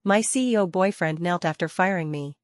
My CEO boyfriend knelt after firing me.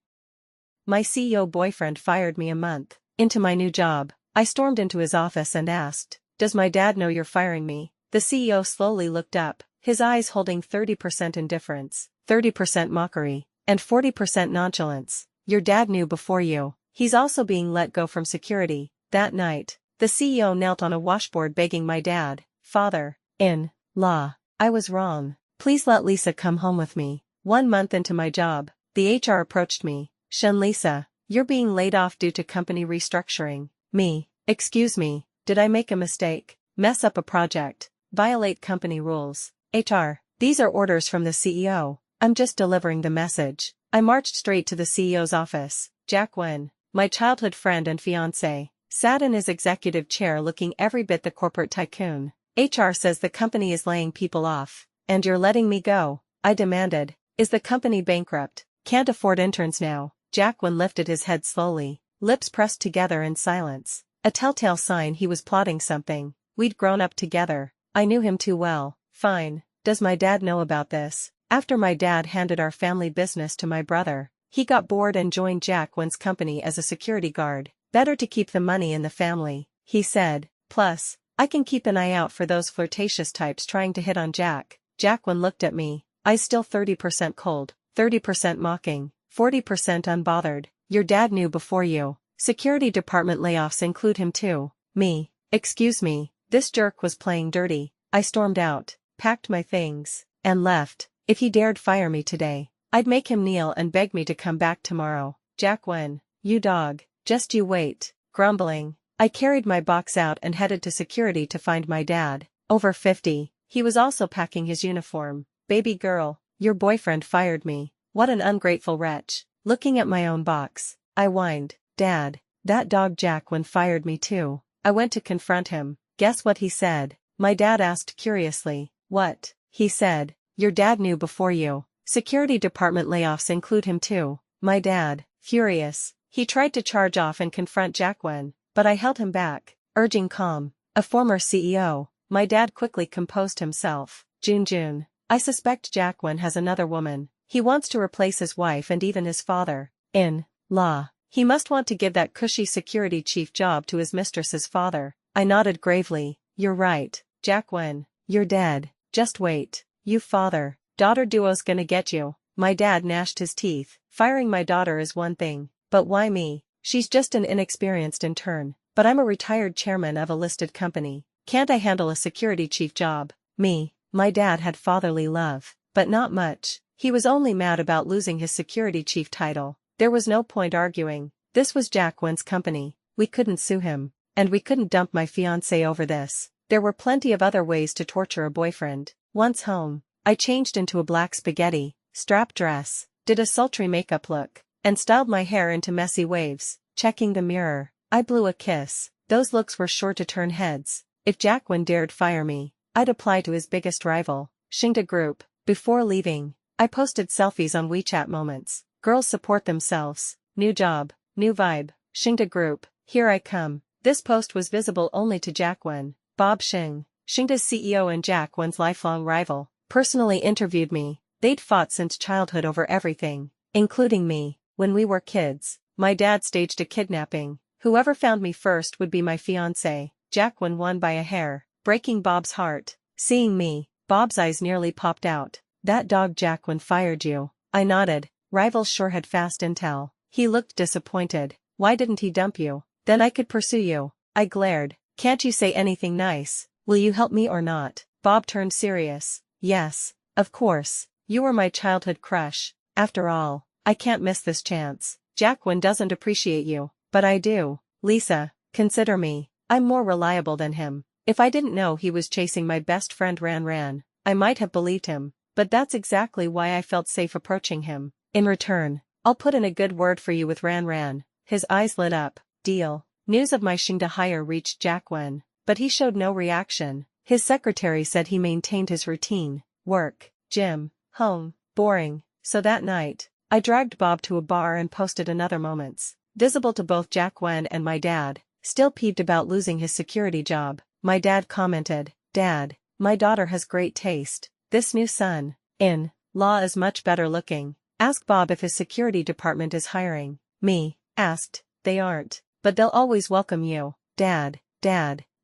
My CEO boyfriend fired me a month into my new job. I stormed into his office and asked, "Does my dad know you're firing me?" The CEO slowly looked up, his eyes holding 30% indifference, 30% mockery, and 40% nonchalance. "Your dad knew before you. He's also being let go from security." That night, the CEO knelt on a washboard begging my dad, "Father-in-law, I was wrong. Please let Lisa come home with me." 1 month into my job, the HR approached me. "Lisa, you're being laid off due to company restructuring." Me, "Excuse me, did I make a mistake? Mess up a project? Violate company rules?" HR, "These are orders from the CEO. I'm just delivering the message." I marched straight to the CEO's office. Jack Wen, my childhood friend and fiancé, sat in his executive chair looking every bit the corporate tycoon. "HR says the company is laying people off, and you're letting me go," I demanded. "Is the company bankrupt? Can't afford interns now?" Jack Wen lifted his head slowly, lips pressed together in silence, a telltale sign he was plotting something. We'd grown up together. I knew him too well. "Fine. Does my dad know about this?" After my dad handed our family business to my brother, he got bored and joined Jack Wen's company as a security guard. "Better to keep the money in the family," he said. "Plus, I can keep an eye out for those flirtatious types trying to hit on Jack." Jack Wen looked at me, eyes still 30% cold, 30% mocking, 40% unbothered. "Your dad knew before you. Security department layoffs include him too." Me, "Excuse me, this jerk was playing dirty." I stormed out, packed my things, and left. If he dared fire me today, I'd make him kneel and beg me to come back tomorrow. Jack Wen, "You dog, just you wait." Grumbling, I carried my box out and headed to security to find my dad, over 50. He was also packing his uniform. "Baby girl, your boyfriend fired me. What an ungrateful wretch." Looking at my own box, I whined, "Dad, that dog Jack Wen fired me too." I went to confront him. Guess what he said? My dad asked curiously. "What?" He said, "Your dad knew before you. Security department layoffs include him too." My dad, furious, he tried to charge off and confront Jack Wen, but I held him back, urging calm. "A former CEO." My dad quickly composed himself. June, "I suspect Jack Wen has another woman. He wants to replace his wife and even his father-in-law. He must want to give that cushy security chief job to his mistress's father." I nodded gravely. "You're right, Jack Wen. You're dead. Just wait. You father-daughter duo's gonna get you." My dad gnashed his teeth. "Firing my daughter is one thing, but why me? She's just an inexperienced intern, but I'm a retired chairman of a listed company. Can't I handle a security chief job?" Me, my dad had fatherly love, but not much. He was only mad about losing his security chief title. There was no point arguing. This was Jack Wen's company. We couldn't sue him. And we couldn't dump my fiancé over this. There were plenty of other ways to torture a boyfriend. Once home, I changed into a black spaghetti strap dress, did a sultry makeup look, and styled my hair into messy waves. Checking the mirror, I blew a kiss. Those looks were sure to turn heads. If Jack Wen dared fire me, I'd apply to his biggest rival, Xingda Group. Before leaving, I posted selfies on WeChat Moments. "Girls support themselves. New job, new vibe. Xingda Group, here I come." This post was visible only to Jack Wen. Bob Xing, Xingda's CEO and Jack Wen's lifelong rival, personally interviewed me. They'd fought since childhood over everything, including me. When we were kids, my dad staged a kidnapping. Whoever found me first would be my fiancé. Jack Wen won by a hair, breaking Bob's heart. Seeing me, Bob's eyes nearly popped out. "That dog Jack Wen fired you." I nodded. Rivals sure had fast intel. He looked disappointed. "Why didn't he dump you? Then I could pursue you." I glared. "Can't you say anything nice? Will you help me or not?" Bob turned serious. "Yes, of course. You were my childhood crush. After all, I can't miss this chance. Jack Wen doesn't appreciate you, but I do. Lisa, consider me. I'm more reliable than him. If I didn't know he was chasing my best friend Ran, I might have believed him, but that's exactly why I felt safe approaching him. In return, I'll put in a good word for you with Ran." His eyes lit up. "Deal." News of my Xingda hire reached Jack Wen, but he showed no reaction. His secretary said he maintained his routine: work, gym, home, boring. So that night, I dragged Bob to a bar and posted another Moments, visible to both Jack Wen and my dad, still peeved about losing his security job. My dad commented, "Dad, my daughter has great taste. This new son-in Law is much better looking. Ask Bob if his security department is hiring. Me, asked, they aren't, but they'll always welcome you. Dad,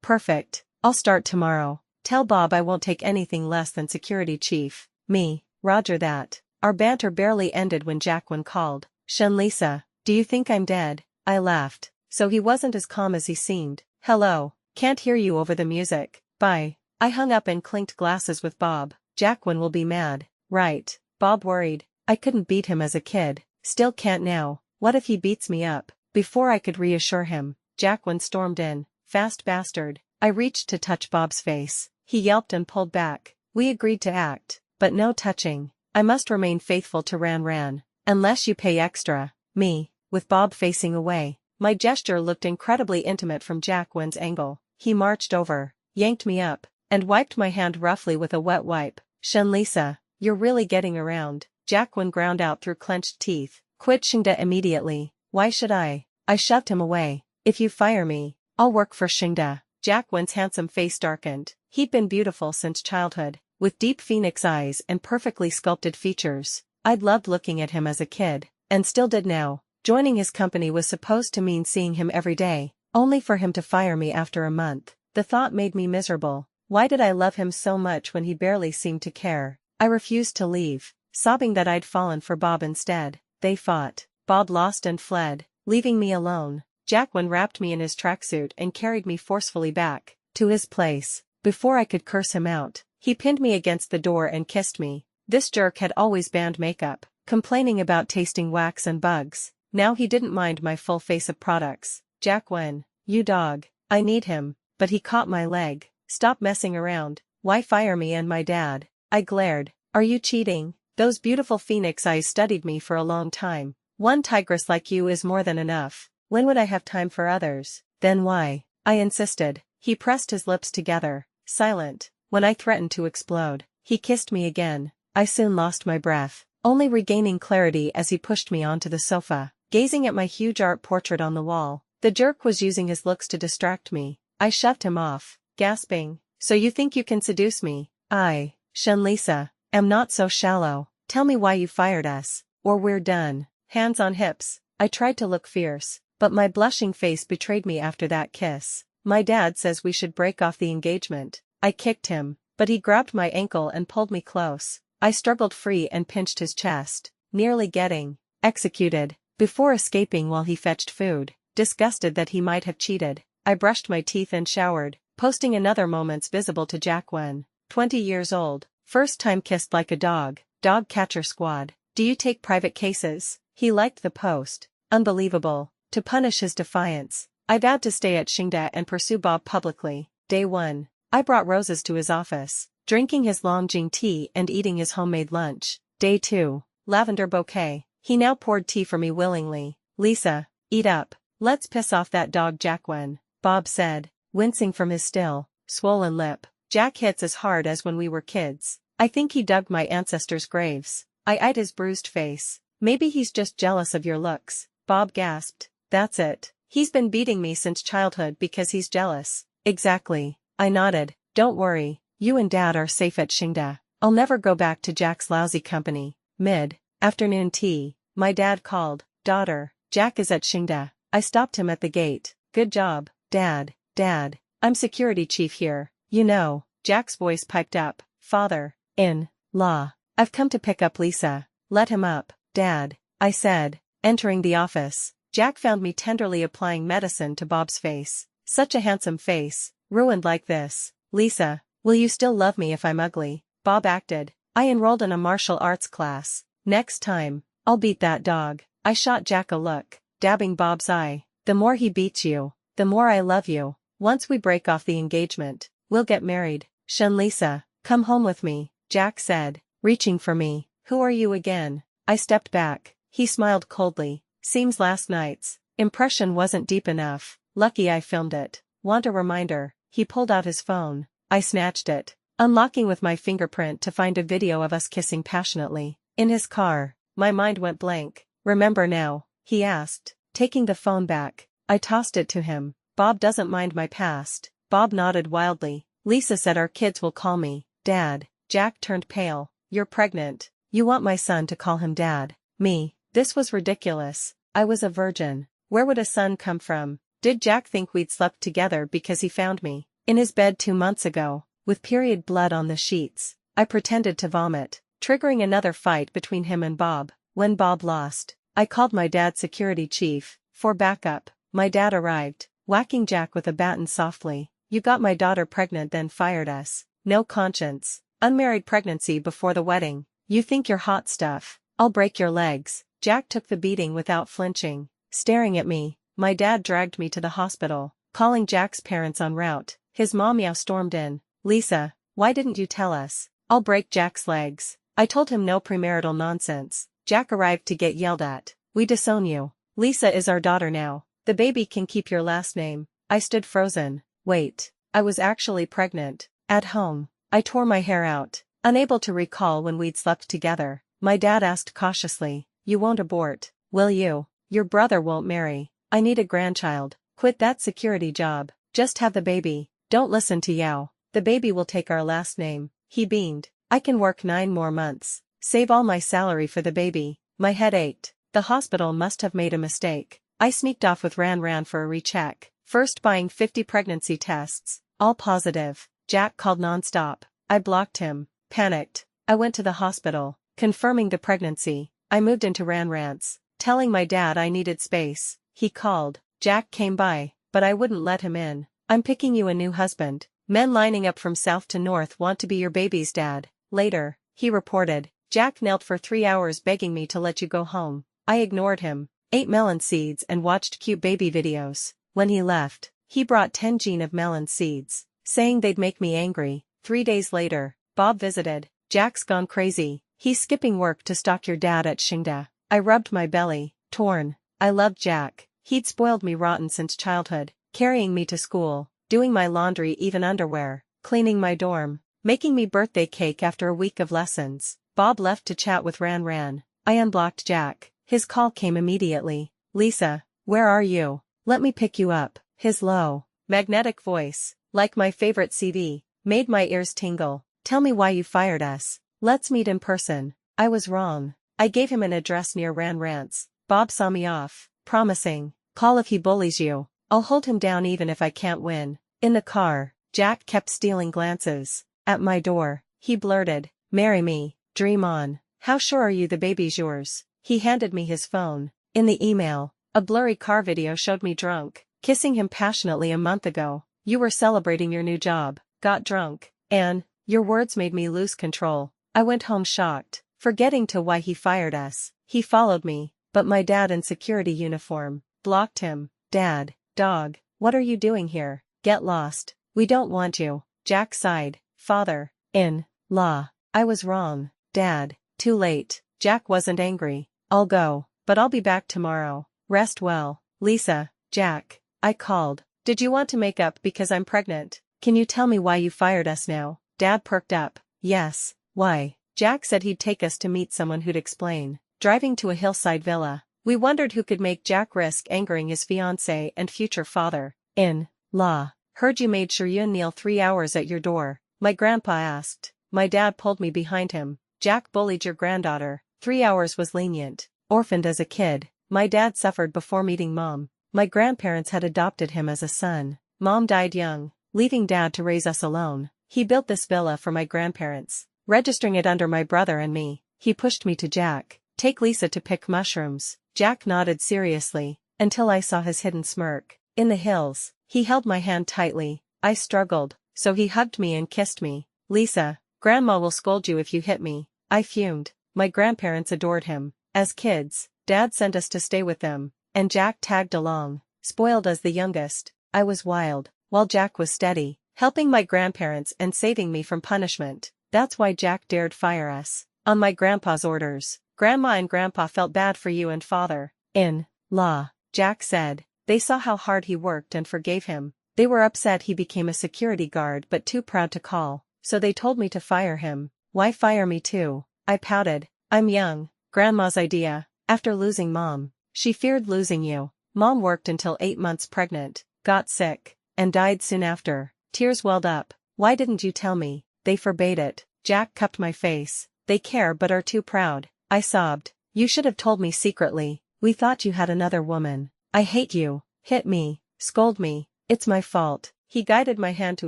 perfect, I'll start tomorrow. Tell Bob I won't take anything less than security chief. Me, roger that. Our banter barely ended when Jacqueline called. Lisa, do you think I'm dead? I laughed. So he wasn't as calm as he seemed. Hello, can't hear you over the music. Bye. I hung up and clinked glasses with Bob. Jacqueline will be mad. Right. Bob worried. I couldn't beat him as a kid. Still can't now. What if he beats me up? Before I could reassure him, Jacqueline stormed in. Fast bastard. I reached to touch Bob's face. He yelped and pulled back. We agreed to act, but no touching. I must remain faithful to Ran. Unless you pay extra. Me, with Bob facing away. My gesture looked incredibly intimate from Jacqueline's angle. He marched over, yanked me up, and wiped my hand roughly with a wet wipe. Lisa, you're really getting around. Jacqueline ground out through clenched teeth. Quit Shingda immediately. Why should I? I shoved him away. If you fire me, I'll work for Shingda. Jacqueline's handsome face darkened. He'd been beautiful since childhood, with deep phoenix eyes and perfectly sculpted features. I'd loved looking at him as a kid, and still did now. Joining his company was supposed to mean seeing him every day, only for him to fire me after a month. The thought made me miserable. Why did I love him so much when he barely seemed to care? I refused to leave, sobbing that I'd fallen for Bob instead. They fought. Bob lost and fled, leaving me alone. Jacqueline wrapped me in his tracksuit and carried me forcefully back to his place. Before I could curse him out, he pinned me against the door and kissed me. This jerk had always banned makeup, complaining about tasting wax and bugs. Now he didn't mind my full face of products. Jacqueline, you dog. I need him. But he caught my leg. Stop messing around. Why fire me and my dad? I glared. Are you cheating? Those beautiful phoenix eyes studied me for a long time. One tigress like you is more than enough. When would I have time for others? Then why? I insisted. He pressed his lips together, silent. When I threatened to explode, he kissed me again. I soon lost my breath, only regaining clarity as he pushed me onto the sofa, gazing at my huge art portrait on the wall. The jerk was using his looks to distract me. I shoved him off, gasping. So you think you can seduce me? I, Lisa, am not so shallow. Tell me why you fired us, or we're done. Hands on hips. I tried to look fierce, but my blushing face betrayed me after that kiss. My dad says we should break off the engagement. I kicked him, but he grabbed my ankle and pulled me close. I struggled free and pinched his chest, nearly getting executed, before escaping while he fetched food. Disgusted that he might have cheated, I brushed my teeth and showered, posting another moments visible to Jacqueline. 20 years old, first time kissed like a dog catcher squad. Do you take private cases? He liked the post. Unbelievable. To punish his defiance, I vowed to stay at Shingda and pursue Bob publicly. Day 1. I brought roses to his office, drinking his Longjing tea and eating his homemade lunch. Day 2. Lavender bouquet. He now poured tea for me willingly. Lisa, eat up. Let's piss off that dog Jacqueline, Bob said, wincing from his still, swollen lip. Jack hits as hard as when we were kids. I think he dug my ancestors' graves. I eyed his bruised face. Maybe he's just jealous of your looks. Bob gasped. That's it. He's been beating me since childhood because he's jealous. Exactly. I nodded. Don't worry. You and Dad are safe at Shingda. I'll never go back to Jack's lousy company. Mid-afternoon tea. My dad called. Daughter, Jack is at Shingda. I stopped him at the gate. Good job, Dad. Dad, I'm security chief here. You know, Jack's voice piped up. Father-in-law, I've come to pick up Lisa. Let him up, Dad, I said, entering the office. Jack found me tenderly applying medicine to Bob's face. Such a handsome face, ruined like this. Lisa, will you still love me if I'm ugly? Bob acted. I enrolled in a martial arts class. Next time, I'll beat that dog. I shot Jack a look, dabbing Bob's eye. The more he beats you, the more I love you. Once we break off the engagement, we'll get married. Lisa, come home with me, Jack said, reaching for me. Who are you again? I stepped back. He smiled coldly. Seems last night's impression wasn't deep enough. Lucky I filmed it. Want a reminder? He pulled out his phone. I snatched it, unlocking with my fingerprint to find a video of us kissing passionately. In his car, my mind went blank. Remember now? He asked, taking the phone back. I tossed it to him. Bob doesn't mind my past. Bob nodded wildly. Lisa said our kids will call me Dad. Jack turned pale. You're pregnant. You want my son to call him dad. Me. This was ridiculous. I was a virgin. Where would a son come from? Did Jack think we'd slept together because he found me in his bed 2 months ago, with period blood on the sheets? I pretended to vomit, triggering another fight between him and Bob. When Bob lost, I called my dad's security chief for backup. My dad arrived, whacking Jack with a baton softly. You got my daughter pregnant then fired us. No conscience. Unmarried pregnancy before the wedding. You think you're hot stuff. I'll break your legs. Jack took the beating without flinching. Staring at me, my dad dragged me to the hospital, calling Jack's parents en route. His mom stormed in. Lisa, why didn't you tell us? I'll break Jack's legs. I told him no premarital nonsense. Jack arrived to get yelled at. We disown you. Lisa is our daughter now. The baby can keep your last name. I stood frozen. Wait, I was actually pregnant. At home, I tore my hair out, unable to recall when we'd slept together. My dad asked cautiously, you won't abort, will you? Your brother won't marry. I need a grandchild. Quit that security job. Just have the baby. Don't listen to Yao. The baby will take our last name. He beamed. I can work 9 more months. Save all my salary for the baby. My head ached. The hospital must have made a mistake. I sneaked off with Ran for a recheck. First buying 50 pregnancy tests. All positive. Jack called nonstop. I blocked him. Panicked. I went to the hospital, confirming the pregnancy. I moved into Ran's, telling my dad I needed space. He called. Jack came by, but I wouldn't let him in. I'm picking you a new husband. Men lining up from south to north want to be your baby's dad. Later, he reported. Jack knelt for 3 hours begging me to let you go home. I ignored him, ate melon seeds and watched cute baby videos. When he left, he brought 10 gene of melon seeds, saying they'd make me angry. 3 days later, Bob visited. Jack's gone crazy. He's skipping work to stalk your dad at Shingda. I rubbed my belly, torn. I loved Jack. He'd spoiled me rotten since childhood, carrying me to school, doing my laundry, even underwear, cleaning my dorm, making me birthday cake after a week of lessons. Bob left to chat with Ran. I unblocked Jack. His call came immediately. Lisa, where are you? Let me pick you up. His low, magnetic voice, like my favorite CD, made my ears tingle. Tell me why you fired us. Let's meet in person. I was wrong. I gave him an address near Ran's. Bob saw me off, promising, call if he bullies you. I'll hold him down even if I can't win. In the car, Jack kept stealing glances. At my door, he blurted, marry me, dream on. How sure are you the baby's yours? He handed me his phone. In the email, a blurry car video showed me drunk, kissing him passionately a month ago. You were celebrating your new job, got drunk, and your words made me lose control. I went home shocked, forgetting to why he fired us. He followed me, but my dad in security uniform blocked him. Dad, dog, what are you doing here? Get lost. We don't want you. Jack sighed. Father, in law. I was wrong. Dad, too late. Jack wasn't angry. I'll go, but I'll be back tomorrow. Rest well. Lisa, Jack. I called. Did you want to make up because I'm pregnant? Can you tell me why you fired us now? Dad perked up. Yes. Why? Jack said he'd take us to meet someone who'd explain. Driving to a hillside villa, we wondered who could make Jack risk angering his fiancé and future father-in-law. Heard you made sure you kneel 3 hours at your door. My grandpa asked. My dad pulled me behind him. Jack bullied your granddaughter. 3 hours was lenient. Orphaned as a kid, my dad suffered before meeting Mom. My grandparents had adopted him as a son. Mom died young, leaving Dad to raise us alone. He built this villa for my grandparents, registering it under my brother and me. He pushed me to Jack. Take Lisa to pick mushrooms. Jack nodded seriously, until I saw his hidden smirk. In the hills, he held my hand tightly. I struggled, so he hugged me and kissed me. Lisa, Grandma will scold you if you hit me. I fumed. My grandparents adored him. As kids, Dad sent us to stay with them, and Jack tagged along. Spoiled as the youngest, I was wild, while Jack was steady, helping my grandparents and saving me from punishment. That's why Jack dared fire us. On my grandpa's orders. Grandma and Grandpa felt bad for you and father-in-law, Jack said. They saw how hard he worked and forgave him. They were upset he became a security guard but too proud to call, so they told me to fire him. Why fire me too? I pouted. I'm young. Grandma's idea. After losing Mom, she feared losing you. Mom worked until 8 months pregnant, got sick, and died soon after. Tears welled up. Why didn't you tell me? They forbade it. Jack cupped my face. They care but are too proud, I sobbed. You should have told me secretly, we thought you had another woman. I hate you, hit me, scold me, it's my fault. He guided my hand to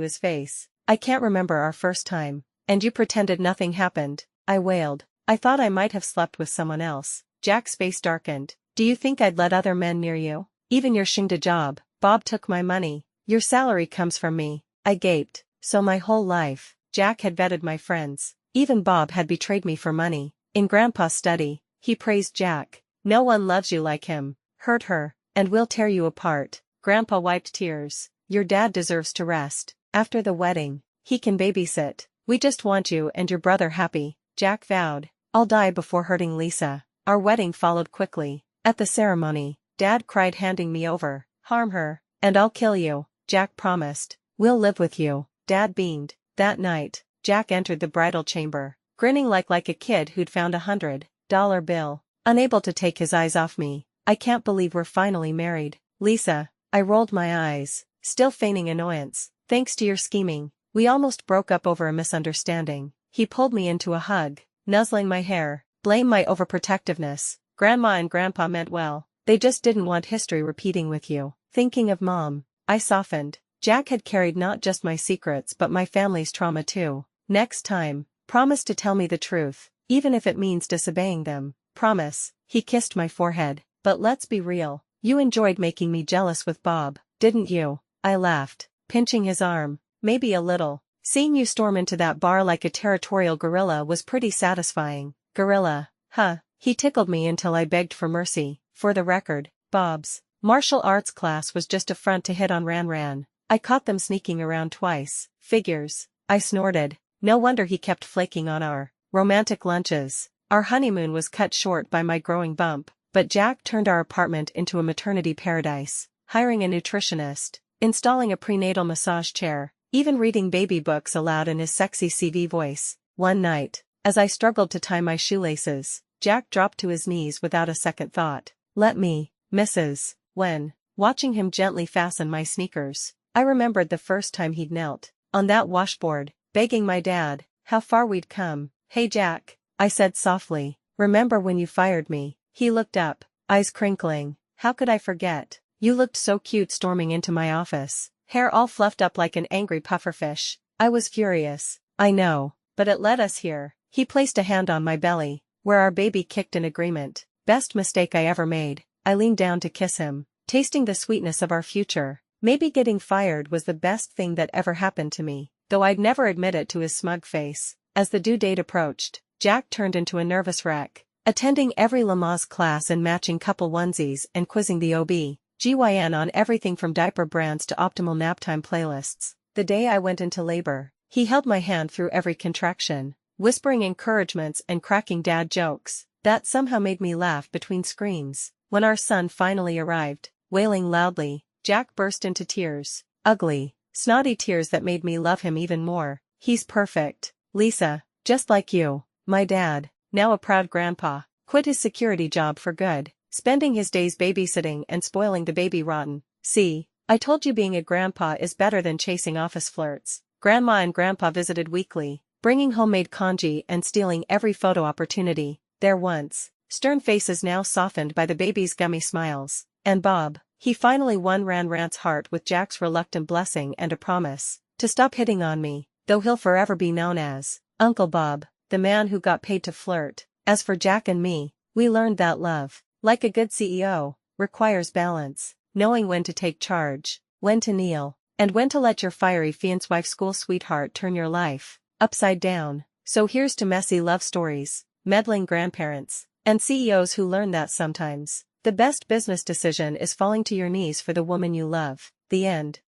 his face. I can't remember our first time, and you pretended nothing happened, I wailed. I thought I might have slept with someone else. Jack's face darkened. Do you think I'd let other men near you? Even your shinda job. Bob took my money. Your salary comes from me. I gaped. So my whole life, Jack had vetted my friends. Even Bob had betrayed me for money. In Grandpa's study, he praised Jack. No one loves you like him. Hurt her, and we'll tear you apart. Grandpa wiped tears. Your dad deserves to rest. After the wedding, he can babysit. We just want you and your brother happy, Jack vowed. I'll die before hurting Lisa. Our wedding followed quickly. At the ceremony, Dad cried handing me over. Harm her, and I'll kill you, Jack promised. We'll live with you, Dad beamed. That night, Jack entered the bridal chamber, grinning like a kid who'd found $100 bill. Unable to take his eyes off me. I can't believe we're finally married. Lisa, I rolled my eyes, still feigning annoyance. Thanks to your scheming, we almost broke up over a misunderstanding. He pulled me into a hug, nuzzling my hair. Blame my overprotectiveness. Grandma and Grandpa meant well. They just didn't want history repeating with you. Thinking of Mom, I softened. Jack had carried not just my secrets but my family's trauma too. Next time, promise to tell me the truth, even if it means disobeying them. Promise. He kissed my forehead. But let's be real. You enjoyed making me jealous with Bob, didn't you? I laughed, pinching his arm. Maybe a little. Seeing you storm into that bar like a territorial gorilla was pretty satisfying. Gorilla, huh? He tickled me until I begged for mercy. For the record, Bob's martial arts class was just a front to hit on Ran. I caught them sneaking around twice. Figures. I snorted. No wonder he kept flaking on our romantic lunches. Our honeymoon was cut short by my growing bump, but Jack turned our apartment into a maternity paradise, hiring a nutritionist, installing a prenatal massage chair, even reading baby books aloud in his sexy CV voice. One night, as I struggled to tie my shoelaces, Jack dropped to his knees without a second thought. Let me, Mrs. When, watching him gently fasten my sneakers, I remembered the first time he'd knelt on that washboard, begging my dad, how far we'd come. Hey Jack, I said softly, remember when you fired me? He looked up, eyes crinkling. How could I forget? You looked so cute storming into my office, hair all fluffed up like an angry pufferfish. I was furious. I know, but it led us here. He placed a hand on my belly, where our baby kicked in agreement. Best mistake I ever made. I leaned down to kiss him, tasting the sweetness of our future. Maybe getting fired was the best thing that ever happened to me, though I'd never admit it to his smug face. As the due date approached, Jack turned into a nervous wreck, attending every Lamaze class in matching couple onesies and quizzing the OB/GYN on everything from diaper brands to optimal naptime playlists. The day I went into labor, he held my hand through every contraction, whispering encouragements and cracking dad jokes that somehow made me laugh between screams. When our son finally arrived, wailing loudly, Jack burst into tears. Ugly, snotty tears that made me love him even more. He's perfect, Lisa, just like you. My dad, now a proud grandpa, quit his security job for good, spending his days babysitting and spoiling the baby rotten. See, I told you being a grandpa is better than chasing office flirts. Grandma and Grandpa visited weekly, bringing homemade congee and stealing every photo opportunity. Their once stern faces now softened by the baby's gummy smiles. And Bob, he finally won Ran's heart with Jack's reluctant blessing and a promise to stop hitting on me, though he'll forever be known as Uncle Bob, the man who got paid to flirt. As for Jack and me, we learned that love, like a good CEO, requires balance, knowing when to take charge, when to kneel, and when to let your fiery fiancé school sweetheart turn your life upside down. So here's to messy love stories, meddling grandparents, and CEOs who learn that sometimes the best business decision is falling to your knees for the woman you love. The end.